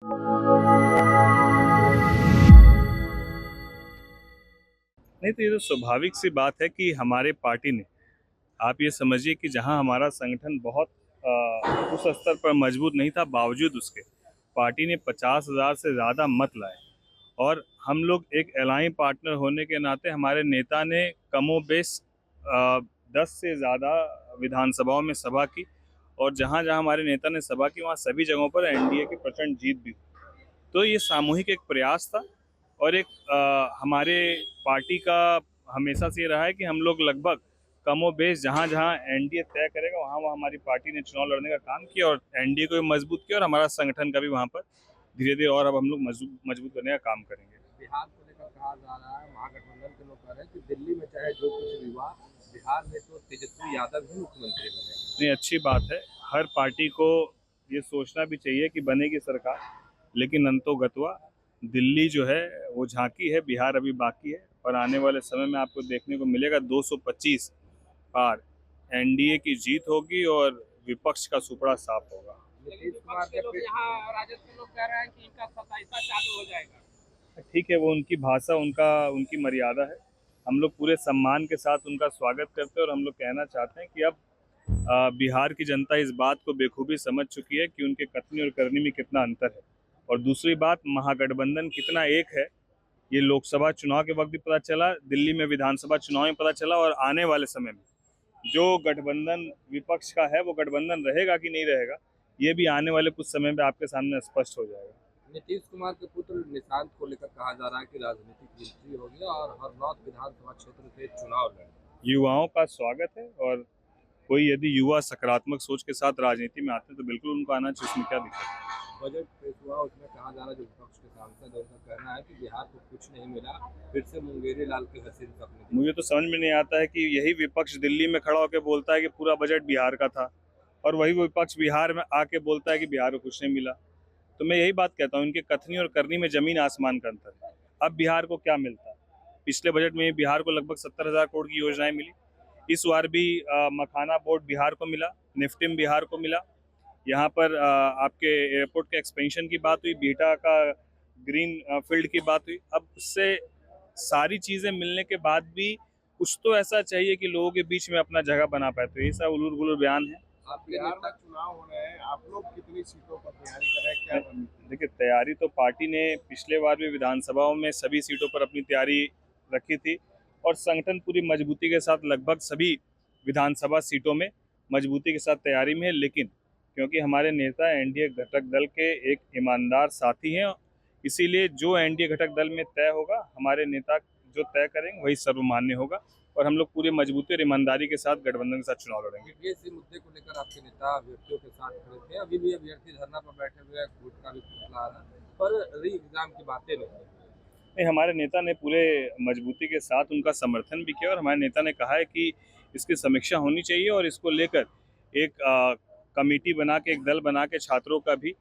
नहीं, तो ये तो स्वाभाविक सी बात है कि हमारे पार्टी ने, आप ये समझिए कि जहां हमारा संगठन बहुत उस स्तर पर मजबूत नहीं था, बावजूद उसके पार्टी ने 50,000 से ज़्यादा मत लाए। और हम लोग एक अलाइन पार्टनर होने के नाते हमारे नेता ने कमोबेश 10 से ज़्यादा विधानसभाओं में सभा की, और जहां जहां हमारे नेता ने सभा की वहां सभी जगहों पर एनडीए की प्रचंड जीत भी हुई। तो ये सामूहिक एक प्रयास था, और एक हमारे पार्टी का हमेशा से ये रहा है कि हम लोग लगभग कमोबेश जहाँ जहाँ एनडीए तय करेगा वहाँ वहाँ हमारी पार्टी ने चुनाव लड़ने का काम किया, और एनडीए को भी मजबूत किया, और हमारा संगठन का भी वहाँ पर धीरे धीरे और अब हम लोग मजबूत मजबूत करने का काम करेंगे। बिहार को लेकर कहा जा रहा है, महागठबंधन के लोग कह रहे हैं कि दिल्ली में चाहे जो कुछ भी हुआ, बिहार में तो तेजस्वी यादव ही मुख्यमंत्री बने। नहीं, अच्छी बात है। हर पार्टी को ये सोचना भी चाहिए कि बनेगी सरकार, लेकिन अंतोगत्वा दिल्ली जो है वो झांकी है, बिहार अभी बाकी है, और आने वाले समय में आपको देखने को मिलेगा 225 पार एनडीए की जीत होगी और विपक्ष का सुपड़ा साफ होगा। नीतीश कुमार के लोग यहाँ राजद के लोग कह रहे हैं कि इनका 27वां चालू हो जाएगा। ठीक है, वो उनकी भाषा, उनका उनकी मर्यादा है। हम लोग पूरे सम्मान के साथ उनका स्वागत करते हैं, और हम लोग कहना चाहते हैं कि अब बिहार की जनता इस बात को बेखूबी समझ चुकी है कि उनके कथनी और करनी में कितना अंतर है। और दूसरी बात, महागठबंधन कितना एक है, ये लोकसभा चुनाव के वक्त भी पता चला, दिल्ली में विधानसभा चुनाव में पता चला, और आने वाले समय में जो गठबंधन विपक्ष का है वो गठबंधन रहेगा कि नहीं रहेगा, ये भी आने वाले कुछ समय में आपके सामने स्पष्ट हो जाएगा। नीतीश कुमार के पुत्र निशांत को लेकर कहा जा रहा है कि राजनीतिक एंट्री होगी और हरनौत विधानसभा क्षेत्र से चुनाव लड़े। युवाओं का स्वागत है, और कोई यदि युवा सकारात्मक सोच के साथ राजनीति में आते हैं तो बिल्कुल उनको आना चाहिए, उसमें क्या दिक्कत है। बजट पेश हुआ, उसमें कहा जा रहा है, जो विपक्ष के सांसद है उनका कहना है कि बिहार को कुछ नहीं मिला, फिर से मुंगेरी लाल के हसीन सपने। मुझे तो समझ में नहीं आता है कि यही विपक्ष दिल्ली में खड़ा होकर बोलता है कि पूरा बजट बिहार का था, और वही विपक्ष बिहार में आके बोलता है कि बिहार को कुछ नहीं मिला। तो मैं यही बात कहता हूँ, इनके कथनी और करनी में जमीन आसमान का अंतर है। अब बिहार को क्या मिलता है? पिछले बजट में बिहार को लगभग 70,000 करोड़ की योजनाएं मिली। इस बार भी मखाना बोर्ड बिहार को मिला, निफ्टिम बिहार को मिला। यहाँ पर आपके एयरपोर्ट के एक्सपेंशन की बात हुई, बीटा का ग्रीन फील्ड की बात हुई। अब उससे सारी चीज़ें मिलने के बाद भी कुछ तो ऐसा चाहिए कि लोगों के बीच में अपना जगह बना पाए। तो ये सब उलूर गुलूर बयान है। आप बिहार में चुनाव हो रहे हैं, आप लोग कितनी सीटों पर तैयारी कर रहे हैं, क्या रणनीति? देखिए, तैयारी तो पार्टी ने पिछले बार भी विधानसभाओं में सभी सीटों पर अपनी तैयारी रखी थी, और संगठन पूरी मजबूती के साथ लगभग सभी विधानसभा सीटों में मजबूती के साथ तैयारी में है। लेकिन क्योंकि हमारे नेता एनडीए घटक दल के एक ईमानदार साथी हैं, इसीलिए जो एनडीए घटक दल में तय होगा, हमारे नेता जो तय करेंगे वही सर्वमान्य होगा, और हम लोग पूरी मजबूती और ईमानदारी के साथ गठबंधन के साथ चुनाव लड़ेंगे। इसी मुद्दे को लेकर आपके नेता अभ्यर्थियों के साथ खड़े थे, अभी भी अभ्यर्थी धरना पर बैठे हुए हैं, कोर्ट का भी फैसला आ रहा है, पर री एग्जाम की बातें नहीं, हमारे नेता ने पूरे मजबूती के साथ उनका समर्थन भी किया, और हमारे नेता ने कहा है कि इसकी समीक्षा होनी चाहिए, और इसको लेकर एक कमेटी बना के, एक दल बना के छात्रों का भी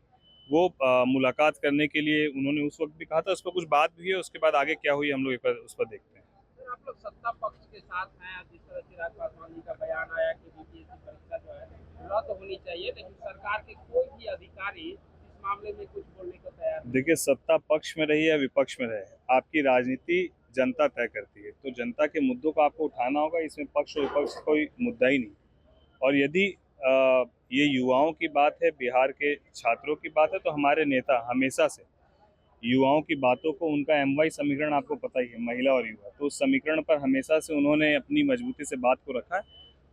वो मुलाकात करने के लिए उन्होंने उस वक्त भी कहा था। उस पर कुछ बात भी है, उसके बाद आगे क्या हुई हम लोग एक बार उस पर देखते हैं। आप लोग सत्ता पक्ष के साथ हैं, जिस तरह चिराग पासवान जी का बयान आया कि बीपीएससी परीक्षा जो है रद्द होनी चाहिए, लेकिन सरकार के कोई भी अधिकारी इस मामले में कुछ बोलने को तैयार नहीं। देखिए, सत्ता पक्ष में रही या विपक्ष में रहे, आपकी राजनीति जनता तय करती है, तो जनता के मुद्दों को आपको उठाना होगा। इसमें पक्ष और विपक्ष कोई मुद्दा ही नहीं। और यदि ये युवाओं की बात है, बिहार के छात्रों की बात है, तो हमारे नेता हमेशा से युवाओं की बातों को, उनका एमवाई समीकरण आपको पता ही है, महिला और युवा, तो उस समीकरण पर हमेशा से उन्होंने अपनी मजबूती से बात को रखा है,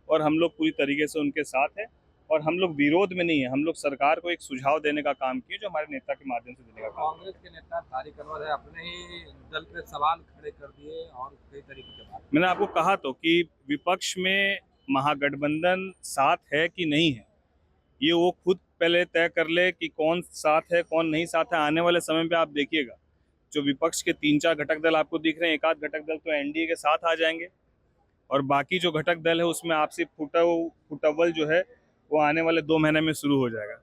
और हम लोग पूरी तरीके से उनके साथ हैं। और हम लोग विरोध में नहीं है, हम लोग सरकार को एक सुझाव देने का काम किए, जो हमारे नेता के माध्यम से देने का काम। कांग्रेस के नेता तारिक अनवर है, अपने ही दल पे सवाल खड़े कर दिए और कई तरीके के बात। मैंने आपको कहा तो कि विपक्ष में महागठबंधन साथ है कि नहीं है, ये वो खुद पहले तय कर ले कि कौन साथ है कौन नहीं साथ है। आने वाले समय पे आप देखिएगा, जो विपक्ष के 3-4 घटक दल आपको दिख रहे हैं, एक आध घटक दल तो एनडीए के साथ आ जाएंगे, और बाकी जो घटक दल है उसमें आपसी फुटअव्वल जो है वो आने वाले 2 महीने में शुरू हो जाएगा।